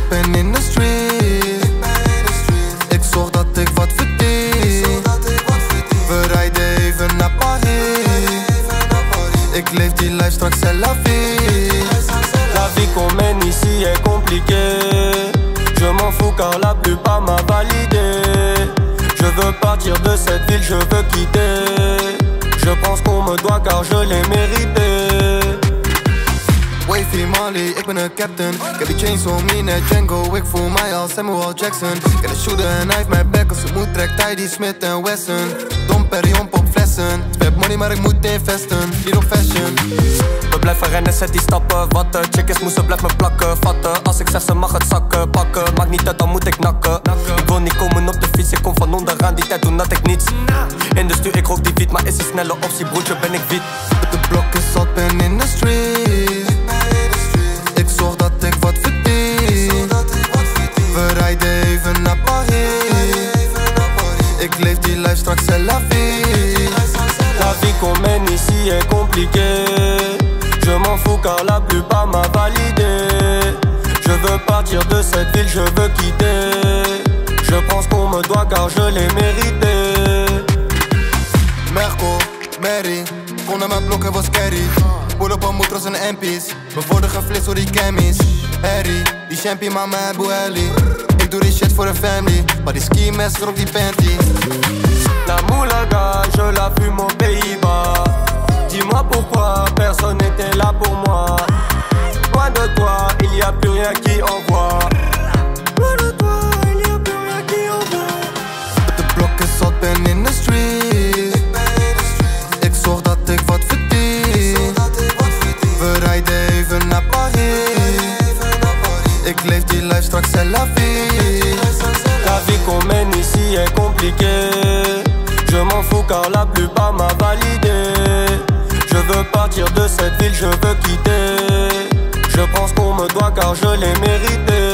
ben in de street. Ik zorg dat ik wat verdien. We rijden even naar Paris. Ik leef die life straks c'est la vie. La vie qu'on mène ici est compliquée. Je m'en fous car la plupart m'a validé. Je veux partir de cette ville, je veux quitter. Je prends ce qu'on me doit car je l'ai mérité. Wavy Molly, ik ben een captain. Ik heb die chains om me net Django. Ik voel mij als Samuel Jackson. Ik heb een shooter en hij heeft mijn back. Als het moet trekt hij die Smith en Wesson. Dom Perrion pop flessen. Spend money maar ik moet investen. Hier op fashion. We blijven rennen, zet die stappen. Wat de chick is, moest ze blijft me plakken. Vatten, als ik zeg ze mag het zakken. Pakken, maakt niet uit, dan moet ik nakken. Ik wil niet komen op de fiets, ik kom van onderaan. Die tijd toen had ik niets. In de stuur, ik rook die wiet, maar is een snelle optie, broertje, ben ik wiet. De blok is zat, ben in de street. Ik zorg dat ik wat verdien. We rijden even naar Paris. Ik leef die life straks c'est la vie. La vie qu'on mène ici est compliquée. Je m'en fous car la plupart m'a validé. Je veux partir de cette ville, je veux quitter. Je prends ce qu'on me doit car je l'ai mérité. Merco, Mary, kon naar mijn blok, het was scary. Pull op een motor als een MP's. We worden geflitst door die cammies. Harry, die champie mama en Boeli. Ik doe die shit voor de family. Maar die ski mask op die panty. La moulaga, je la fume aux Pays-Bas. Dis-moi pourquoi personne n'était là pour moi. Loin de toi, il y a plus rien qui envoie. Loin de toi, il y a plus rien qui envoie. De blok is zat, ben in de street. Ik zorg dat ik wat verdien. We rijden even naar Paris. Ik leef die life straks c'est la vie. La vie qu'on mène ici est compliquée. Je m'en fous car la plupart m'a validé. Je veux partir de cette ville, je veux quitter. Je prends ce qu'on me doit car je l'ai mérité.